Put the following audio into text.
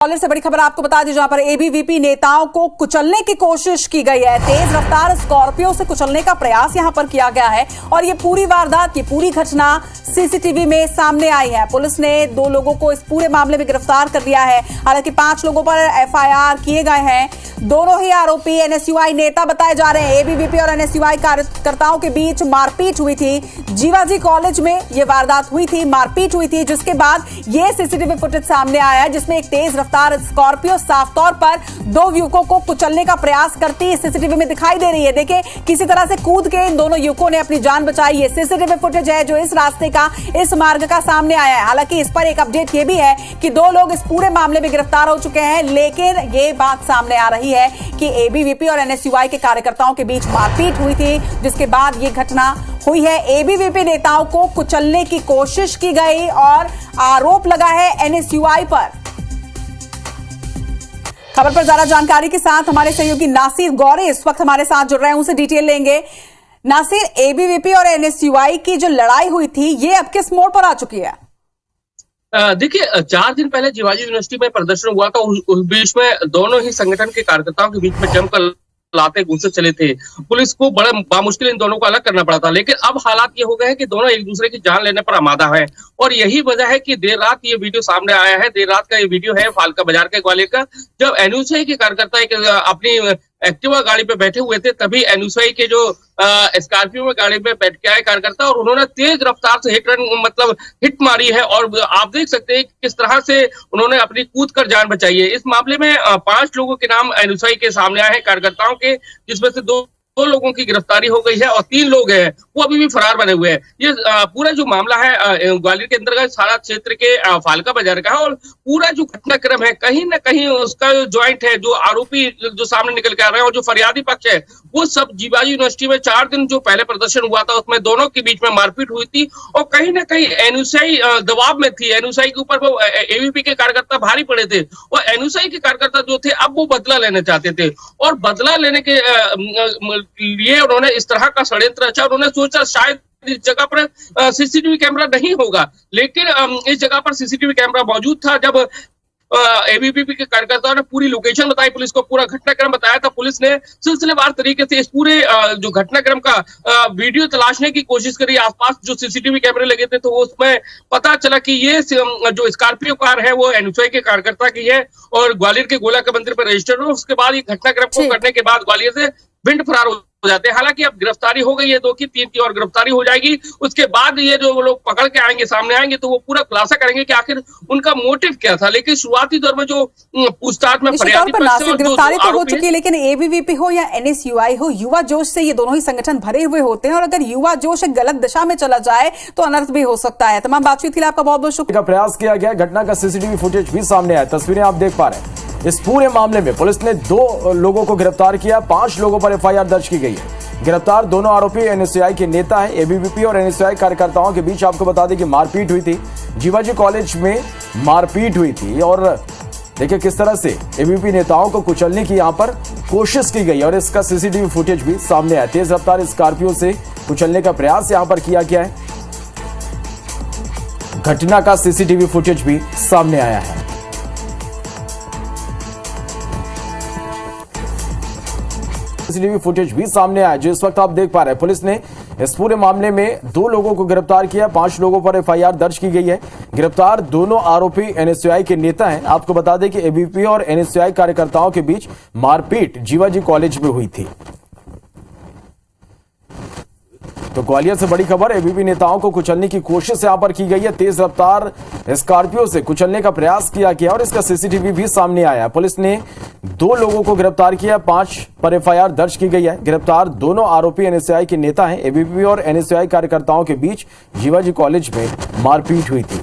College से बड़ी खबर आपको बता दी, जहां पर एबीवीपी नेताओं को कुचलने की कोशिश की गई है। तेज रफ्तार स्कॉर्पियो से कुचलने का प्रयास यहां पर किया गया है और ये पूरी वारदात, ये पूरी घटना सीसीटीवी में सामने आई है। पुलिस ने 2 लोगों को इस पूरे मामले में गिरफ्तार कर लिया है। हालांकि 5 लोगों पर एफआईआर किए गए हैं। दोनों ही आरोपी एनएसयूआई नेता बताए जा रहे हैं। एबीवीपी और एनएसयूआई कार्यकर्ताओं के बीच मारपीट हुई थी। जीवाजी कॉलेज में यह वारदात हुई थी, मारपीट हुई थी, जिसके बाद यह सीसीटीवी फुटेज सामने आया है, जिसमें एक तेज रफ्तार स्कॉर्पियो साफ तौर पर 2 युवकों को कुचलने का प्रयास करती सीसीटीवी में दिखाई दे रही है। देखिए, किसी तरह से कूद के इन दोनों युवकों ने अपनी जान बचाई। ये सीसीटीवी फुटेज है जो इस रास्ते का, इस मार्ग का सामने आया है। हालांकि इस पर एक अपडेट यह भी है कि 2 लोग इस पूरे मामले में गिरफ्तार हो चुके हैं, लेकिन यह बात सामने आ रही है कि एबीवीपी और एनएसयूआई के कार्यकर्ताओं के बीच मारपीट हुई थी, जिसके बाद यह घटना हुई है। एबीवीपी नेताओं को कुचलने की कोशिश की गई और आरोप लगा है एनएसयूआई पर। खबर पर ज्यादा जानकारी के साथ हमारे सहयोगी नासिर गौरे इस वक्त हमारे साथ जुड़ रहे हैं, उनसे डिटेल लेंगे। नासिर, एबीवीपी और एनएसयूआई की जो लड़ाई हुई थी, ये अब किस मोड़ पर आ चुकी है? देखिए, 4 दिन पहले जीवाजी यूनिवर्सिटी में प्रदर्शन हुआ था। उस बीच में दोनों ही संगठन के कार्यकर्ताओं के बीच में जमकर लाते घूंसे चले थे। पुलिस को बड़ा बामुश्किल इन दोनों को अलग करना पड़ा था, लेकिन अब हालात ये हो गए हैं कि दोनों एक दूसरे की जान लेने पर आमादा हैं। और यही वजह है कि देर रात ये वीडियो सामने आया है। देर रात का ये वीडियो है फालका बाजार के ग्वालियर का, जब एनएसयूआई के कार्यकर्ता अपनी एक्टिवा गाड़ी पे बैठे हुए थे, तभी एनएसयूआई के जो स्कॉर्पियो में गाड़ी पे बैठ के आए कार्यकर्ता और उन्होंने तेज रफ्तार से हिट मारी है। और आप देख सकते हैं किस तरह से उन्होंने अपनी कूद कर जान बचाई है। इस मामले में 5 लोगों के नाम एनएसयूआई के सामने आए हैं कार्यकर्ताओं के, जिसमें से 2 लोगों की गिरफ्तारी हो गई है और 3 लोग हैं वो अभी भी फरार बने हुए हैं। ये पूरा जो मामला है ग्वालियर के अंतर्गत सारा क्षेत्र के फालका बाजार का है और पूरा जो घटनाक्रम है कहीं ना कहीं उसका जो ज्वाइंट है, जो आरोपी जो सामने निकल के आ रहे हैं और जो फरियादी पक्ष है, वो सब जीवाजी यूनिवर्सिटी में 4 दिन जो पहले प्रदर्शन हुआ था उसमें दोनों के बीच में मारपीट हुई थी और कहीं ना कहीं एनएसयूआई दबाव में थी। एनएसयूआई के ऊपर वो एबीवीपी के कार्यकर्ता भारी पड़े थे और एनएसयूआई के कार्यकर्ता जो थे अब वो बदला लेना चाहते थे और बदला लेने के लिए उन्होंने इस तरह का षड्यंत्र रचा। उन्होंने सोचा शायद इस जगह पर सीसीटीवी कैमरा नहीं होगा, लेकिन इस जगह पर सीसीटीवी कैमरा मौजूद था। जब एबीवीपी के कार्यकर्ताओं ने पूरी लोकेशन बताई, पुलिस को पूरा घटनाक्रम बताया था, पुलिस ने सिलसिलेवार तरीके से इस पूरे जो घटनाक्रम का वीडियो तलाशने की कोशिश करी। आसपास जो सीसीटीवी कैमरे लगे थे तो उसमें पता चला कि ये जो स्कॉर्पियो कार है वो एनएसयूआई के कार्यकर्ता की है और ग्वालियर के गोला के मंदिर पर रजिस्टर्ड हो। उसके बाद ये घटनाक्रम को करने के बाद ग्वालियर से भिंड फरार हो जाते हैं। हालांकि अब गिरफ्तारी हो गई है 2 की, 3 की और गिरफ्तारी हो जाएगी। उसके बाद ये जो लोग पकड़ के आएंगे, सामने आएंगे, तो वो पूरा खुलासा करेंगे कि आखिर उनका मोटिव क्या था। लेकिन शुरुआती दौर में जो पूछताछ में गिरफ्तारी तो हो चुकी है, लेकिन एबीवीपी हो या एनएसयूआई हो, युवा जोश से ये दोनों ही संगठन भरे हुए होते हैं और अगर युवा जोश एक गलत दिशा में चला जाए तो अनर्थ भी हो सकता है। तमाम बातचीत के लिए आपका बहुत बहुत शुक्रिया। प्रयास किया गया, घटना का सीसीटीवी फुटेज भी सामने आया, तस्वीरें आप देख पा रहे हैं। इस पूरे मामले में पुलिस ने 2 लोगों को गिरफ्तार किया, 5 लोगों पर एफआईआर दर्ज की गई है। गिरफ्तार दोनों आरोपी एनएसयूआई के नेता हैं। एबीवीपी और एनएसयूआई कार्यकर्ताओं के बीच आपको बता दें कि मारपीट हुई थी, जीवाजी कॉलेज में मारपीट हुई थी और देखिए किस तरह से एबीवीपी नेताओं को कुचलने की यहां पर कोशिश की गई और इसका सीसीटीवी फुटेज भी सामने आया। तेज रफ्तार स्कॉर्पियो से कुचलने का प्रयास यहां पर किया गया है। घटना का सीसीटीवी फुटेज भी सामने आया है। सीसीटीवी फुटेज भी सामने आया जो इस वक्त आप देख पा रहे हैं। पुलिस ने इस पूरे मामले में 2 लोगों को गिरफ्तार किया, 5 लोगों पर एफआईआर दर्ज की गई है। गिरफ्तार दोनों आरोपी एनएसयूआई के नेता हैं। आपको बता दें कि एबीवीपी और एनएसयूआई कार्यकर्ताओं के बीच मारपीट जीवाजी कॉलेज में हुई थी। तो ग्वालियर से बड़ी खबर, एबीवीपी नेताओं को कुचलने की कोशिश यहां पर की गई है। तेज रफ्तार स्कॉर्पियो से कुचलने का प्रयास किया गया और इसका सीसीटीवी भी सामने आया। पुलिस ने 2 लोगों को गिरफ्तार किया, 5 पर एफआईआर दर्ज की गई है। गिरफ्तार दोनों आरोपी एनएसयूआई के नेता हैं। एबीवीपी और एनएसयूआई कार्यकर्ताओं के बीच जीवाजी कॉलेज में मारपीट हुई थी।